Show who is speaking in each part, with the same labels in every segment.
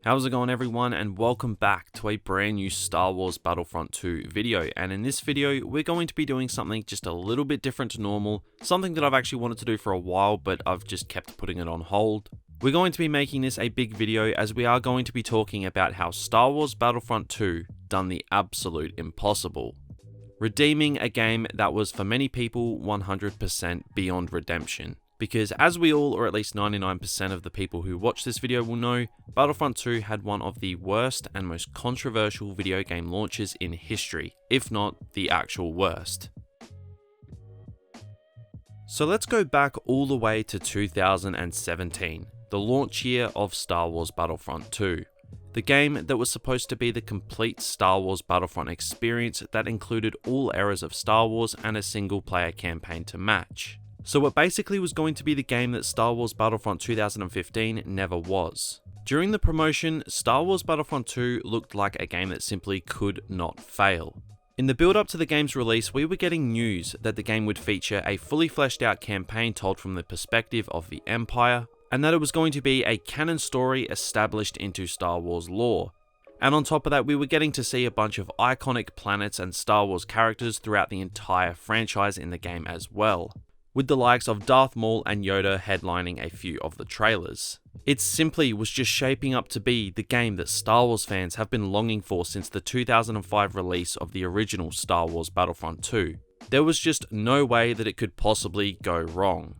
Speaker 1: How's it going everyone, and welcome back to a brand new Star Wars Battlefront 2 video. And in this video we're going to be doing something just a little bit different to normal, something that I've actually wanted to do for a while but I've just kept putting it on hold. We're going to be making this a big video as we are going to be talking about how Star Wars Battlefront 2 done the absolute impossible, redeeming a game that was for many people 100% beyond redemption. Because as we all, or at least 99% of the people who watch this video will know, Battlefront 2 had one of the worst and most controversial video game launches in history, if not the actual worst. So let's go back all the way to 2017, the launch year of Star Wars Battlefront 2. The game that was supposed to be the complete Star Wars Battlefront experience that included all eras of Star Wars and a single player campaign to match. So it basically was going to be the game that Star Wars Battlefront 2015 never was. During the promotion, Star Wars Battlefront 2 looked like a game that simply could not fail. In the build up to the game's release, we were getting news that the game would feature a fully fleshed out campaign told from the perspective of the Empire, and that it was going to be a canon story established into Star Wars lore. And on top of that, we were getting to see a bunch of iconic planets and Star Wars characters throughout the entire franchise in the game as well, with the likes of Darth Maul and Yoda headlining a few of the trailers. It simply was just shaping up to be the game that Star Wars fans have been longing for since the 2005 release of the original Star Wars Battlefront 2. There was just no way that it could possibly go wrong.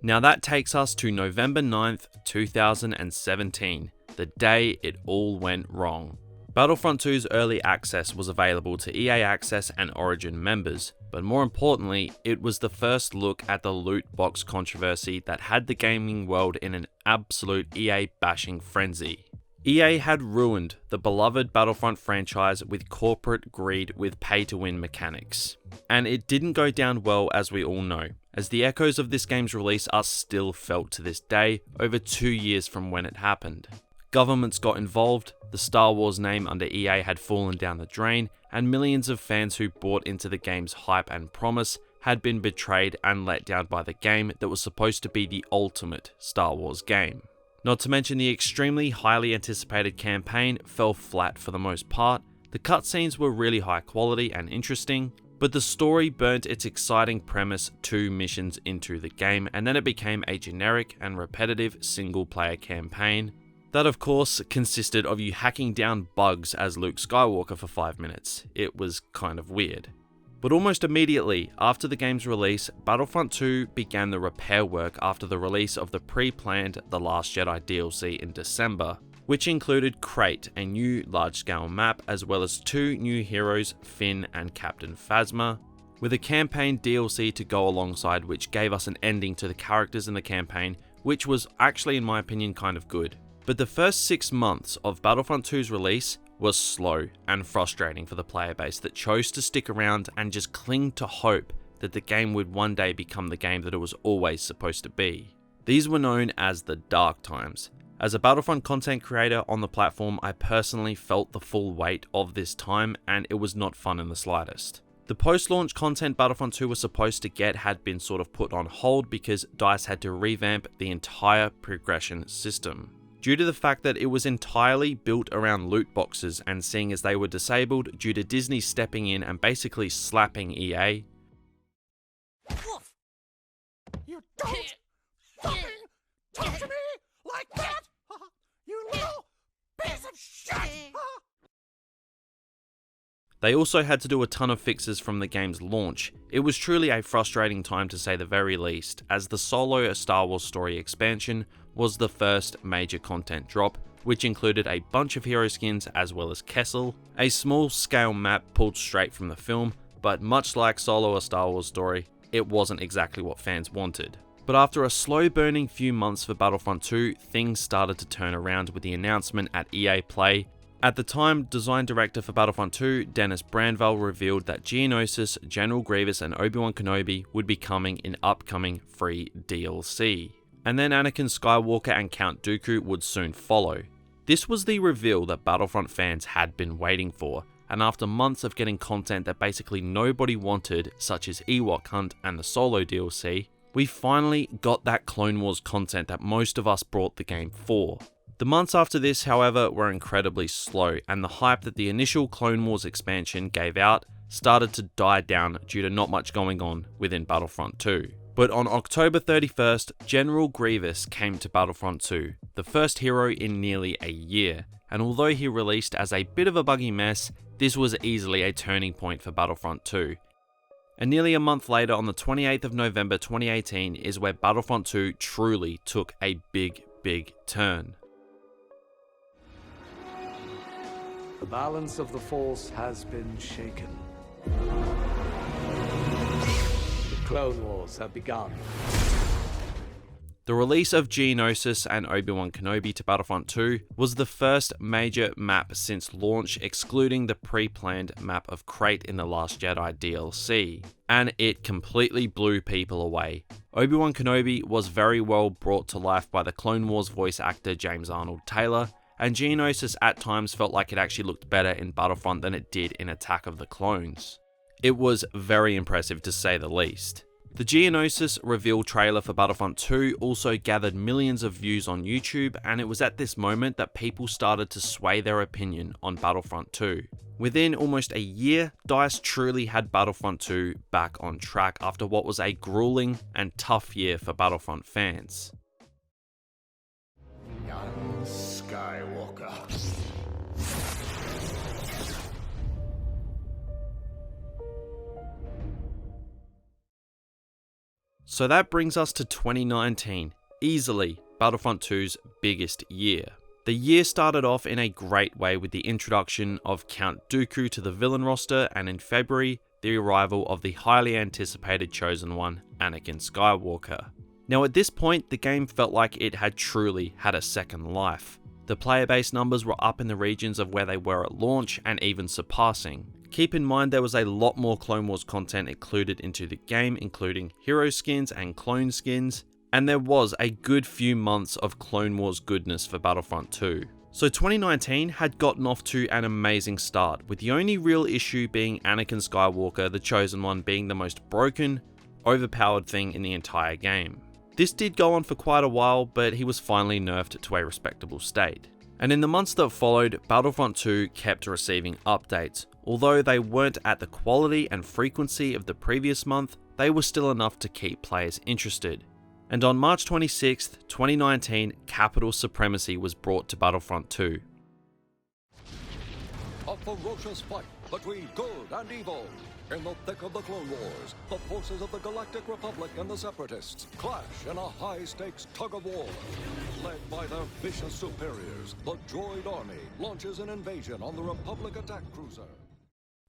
Speaker 1: Now that takes us to November 9th, 2017, the day it all went wrong. Battlefront 2's early access was available to EA Access and Origin members, but more importantly, it was the first look at the loot box controversy that had the gaming world in an absolute EA bashing frenzy. EA had ruined the beloved Battlefront franchise with corporate greed with pay-to-win mechanics. And it didn't go down well, as we all know, as the echoes of this game's release are still felt to this day, over 2 years from when it happened. Governments got involved, the Star Wars name under EA had fallen down the drain, and millions of fans who bought into the game's hype and promise had been betrayed and let down by the game that was supposed to be the ultimate Star Wars game. Not to mention the extremely highly anticipated campaign fell flat for the most part. The cutscenes were really high quality and interesting, but the story burnt its exciting premise 2 missions into the game, and then it became a generic and repetitive single player campaign that of course consisted of you hacking down bugs as Luke Skywalker for 5 minutes. It was kind of weird. But almost immediately after the game's release, Battlefront 2 began the repair work after the release of the pre-planned The Last Jedi DLC in December, which included Crate, a new large-scale map, as well as 2 new heroes, Finn and Captain Phasma, with a campaign DLC to go alongside, which gave us an ending to the characters in the campaign, which was actually, in my opinion, kind of good. But the first 6 months of Battlefront 2's release was slow and frustrating for the player base that chose to stick around and just cling to hope that the game would one day become the game that it was always supposed to be. These were known as the dark times. As a Battlefront content creator on the platform, I personally felt the full weight of this time, and it was not fun in the slightest. The post-launch content Battlefront 2 was supposed to get had been sort of put on hold because DICE had to revamp the entire progression system, due to the fact that it was entirely built around loot boxes, and seeing as they were disabled due to Disney stepping in and basically slapping EA.
Speaker 2: Wolf! You don't fucking talk to me like that! You little piece of shit!
Speaker 1: They also had to do a ton of fixes from the game's launch. It was truly a frustrating time to say the very least, as the Solo A Star Wars Story expansion was the first major content drop, which included a bunch of hero skins as well as Kessel, a small scale map pulled straight from the film, but much like Solo A Star Wars Story, it wasn't exactly what fans wanted. But after a slow burning few months for Battlefront 2, things started to turn around with the announcement at EA Play. At the time, design director for Battlefront 2, Dennis Brandvell, revealed that Geonosis, General Grievous and Obi-Wan Kenobi would be coming in upcoming free DLC. And then Anakin Skywalker and Count Dooku would soon follow. This was the reveal that Battlefront fans had been waiting for, and after months of getting content that basically nobody wanted, such as Ewok Hunt and the solo DLC, we finally got that Clone Wars content that most of us brought the game for. The months after this, however, were incredibly slow, and the hype that the initial Clone Wars expansion gave out started to die down due to not much going on within Battlefront 2. But on October 31st, General Grievous came to Battlefront 2, the first hero in nearly a year, and although he released as a bit of a buggy mess, this was easily a turning point for Battlefront 2. And nearly a month later, on the 28th of November 2018, is where Battlefront 2 truly took a big turn.
Speaker 3: The balance of the Force has been shaken. The Clone Wars have begun.
Speaker 1: The release of Geonosis and Obi-Wan Kenobi to Battlefront 2 was the first major map since launch, excluding the pre-planned map of Crate in The Last Jedi DLC, and it completely blew people away. Obi-Wan Kenobi was very well brought to life by the Clone Wars voice actor James Arnold Taylor, and Geonosis at times felt like it actually looked better in Battlefront than it did in Attack of the Clones. It was very impressive to say the least. The Geonosis reveal trailer for Battlefront 2 also gathered millions of views on YouTube, and it was at this moment that people started to sway their opinion on Battlefront 2. Within almost a year, DICE truly had Battlefront 2 back on track after what was a grueling and tough year for Battlefront fans.
Speaker 2: Young Skywalker.
Speaker 1: So that brings us to 2019, easily Battlefront 2's biggest year. The year started off in a great way with the introduction of Count Dooku to the villain roster, and in February, the arrival of the highly anticipated Chosen One, Anakin Skywalker. Now at this point, the game felt like it had truly had a second life. The player base numbers were up in the regions of where they were at launch and even surpassing. Keep in mind there was a lot more Clone Wars content included into the game, including hero skins and clone skins, and there was a good few months of Clone Wars goodness for Battlefront 2. So 2019 had gotten off to an amazing start, with the only real issue being Anakin Skywalker, the Chosen One, being the most broken, overpowered thing in the entire game. This did go on for quite a while, but he was finally nerfed to a respectable state. And in the months that followed, Battlefront 2 kept receiving updates. Although they weren't at the quality and frequency of the previous month, they were still enough to keep players interested. And on March 26th, 2019, Capital Supremacy was brought to Battlefront 2.
Speaker 4: A ferocious fight between good and evil. In the thick of the Clone Wars, the forces of the Galactic Republic and the Separatists clash in a high-stakes tug-of-war. Led by their vicious superiors, the Droid Army launches an invasion on the Republic attack cruiser.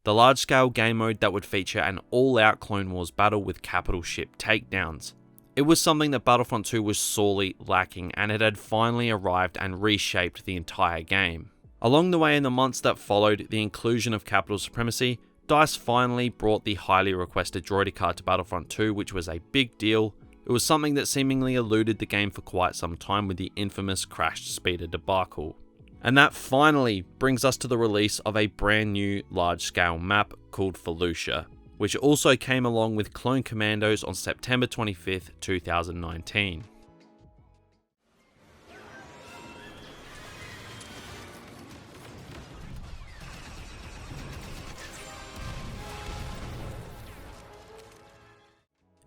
Speaker 1: The large-scale game mode that would feature an all-out Clone Wars battle with capital ship takedowns. It was something that Battlefront 2 was sorely lacking, and it had finally arrived and reshaped the entire game. Along the way in the months that followed the inclusion of Capital Supremacy, DICE finally brought the highly requested droidy card to Battlefront 2, which was a big deal. It was something that seemingly eluded the game for quite some time with the infamous crashed speeder debacle. And that finally brings us to the release of a brand new large-scale map called Felucia, which also came along with Clone Commandos on September 25th, 2019.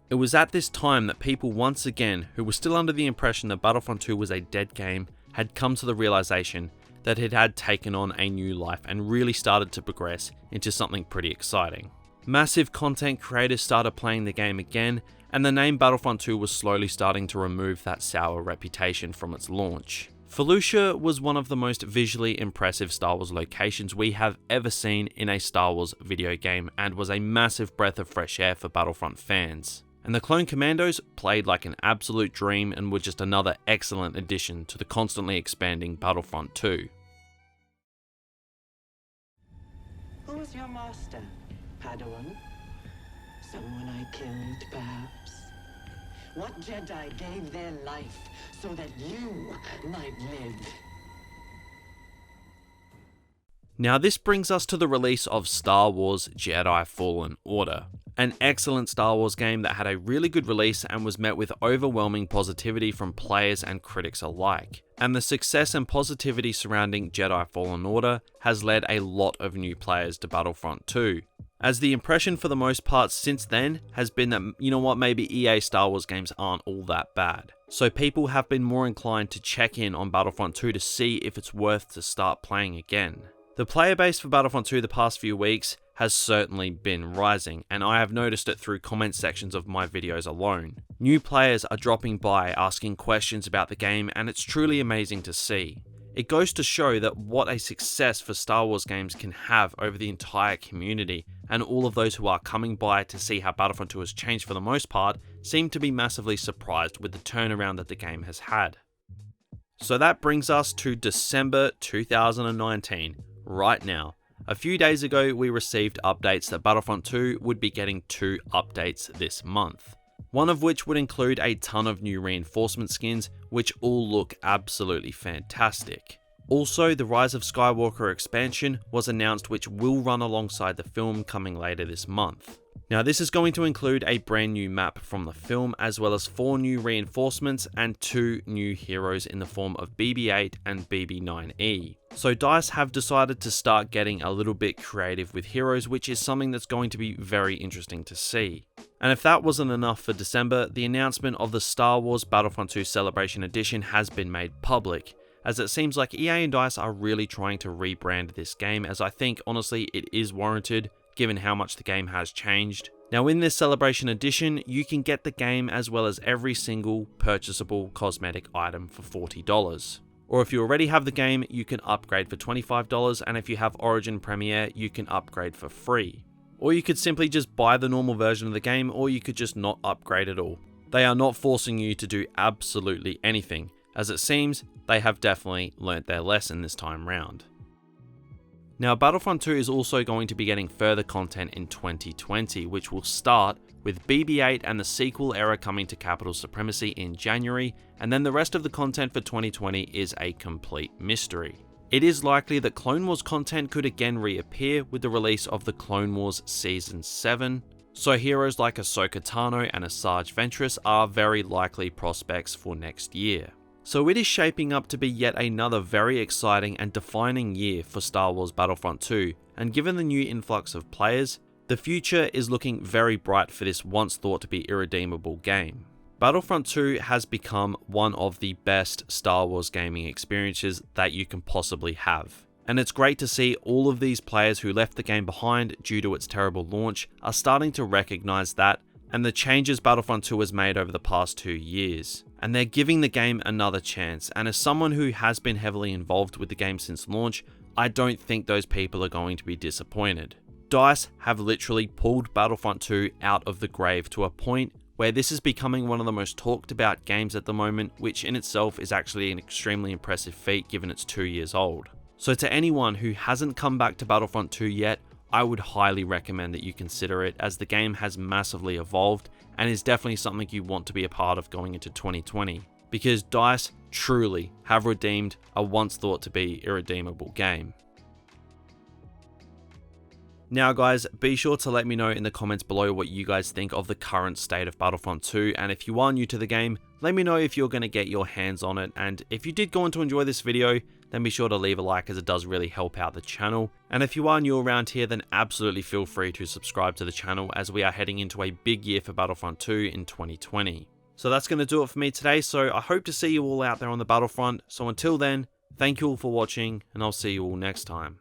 Speaker 1: It was at this time that people once again, who were still under the impression that Battlefront 2 was a dead game, had come to the realization that it had taken on a new life and really started to progress into something pretty exciting. Massive content creators started playing the game again, and the name Battlefront 2 was slowly starting to remove that sour reputation from its launch. Felucia was one of the most visually impressive Star Wars locations we have ever seen in a Star Wars video game, and was a massive breath of fresh air for Battlefront fans. And the Clone Commandos played like an absolute dream and were just another excellent addition to the constantly expanding Battlefront 2.
Speaker 5: Who's your master, Padawan? Someone I killed, perhaps? What Jedi gave their life so that you might live?
Speaker 1: Now this brings us to the release of Star Wars Jedi Fallen Order, an excellent Star Wars game that had a really good release and was met with overwhelming positivity from players and critics alike. And the success and positivity surrounding Jedi Fallen Order has led a lot of new players to Battlefront 2, as the impression for the most part since then has been that, you know what, maybe EA Star Wars games aren't all that bad. So people have been more inclined to check in on Battlefront 2 to see if it's worth to start playing again. The player base for Battlefront 2 the past few weeks has certainly been rising, and I have noticed it through comment sections of my videos alone. New players are dropping by asking questions about the game, and it's truly amazing to see. It goes to show that what a success for Star Wars games can have over the entire community, and all of those who are coming by to see how Battlefront 2 has changed for the most part seem to be massively surprised with the turnaround that the game has had. So that brings us to December 2019, right now. A few days ago we received updates that Battlefront 2 would be getting 2 updates this month. One of which would include a ton of new reinforcement skins, which all look absolutely fantastic. Also, the Rise of Skywalker expansion was announced, which will run alongside the film coming later this month. Now this is going to include a brand new map from the film, as well as 4 new reinforcements and 2 new heroes in the form of BB-8 and BB-9E. So DICE have decided to start getting a little bit creative with heroes, which is something that's going to be very interesting to see. And if that wasn't enough for December, the announcement of the Star Wars Battlefront 2 Celebration Edition has been made public, as it seems like EA and DICE are really trying to rebrand this game, as I think honestly it is warranted given how much the game has changed. Now in this Celebration Edition, you can get the game as well as every single purchasable cosmetic item for $40. Or if you already have the game, you can upgrade for $25, and if you have Origin Premiere, you can upgrade for free. Or you could simply just buy the normal version of the game, or you could just not upgrade at all. They are not forcing you to do absolutely anything, as it seems they have definitely learnt their lesson this time round. Now Battlefront 2 is also going to be getting further content in 2020, which will start with BB-8 and the sequel era coming to Capital Supremacy in January, and then the rest of the content for 2020 is a complete mystery. It is likely that Clone Wars content could again reappear with the release of the Clone Wars Season 7, so heroes like Ahsoka Tano and Asajj Ventress are very likely prospects for next year. So it is shaping up to be yet another very exciting and defining year for Star Wars Battlefront 2, and given the new influx of players, the future is looking very bright for this once thought to be irredeemable game. Battlefront 2 has become one of the best Star Wars gaming experiences that you can possibly have. And it's great to see all of these players who left the game behind due to its terrible launch are starting to recognize that, and the changes Battlefront 2 has made over the past 2 years. And they're giving the game another chance, and as someone who has been heavily involved with the game since launch, I don't think those people are going to be disappointed. DICE have literally pulled Battlefront 2 out of the grave to a point where this is becoming one of the most talked about games at the moment, which in itself is actually an extremely impressive feat given it's 2 years old. So to anyone who hasn't come back to Battlefront 2 yet, I would highly recommend that you consider it, as the game has massively evolved and is definitely something you want to be a part of going into 2020, because DICE truly have redeemed a once thought to be irredeemable game. Now guys, be sure to let me know in the comments below what you guys think of the current state of Battlefront 2, and if you are new to the game, let me know if you're going to get your hands on it, and if you did go on to enjoy this video, then be sure to leave a like, as it does really help out the channel. And if you are new around here, then absolutely feel free to subscribe to the channel, as we are heading into a big year for Battlefront 2 in 2020. So that's going to do it for me today, so I hope to see you all out there on the Battlefront. So until then, thank you all for watching, and I'll see you all next time.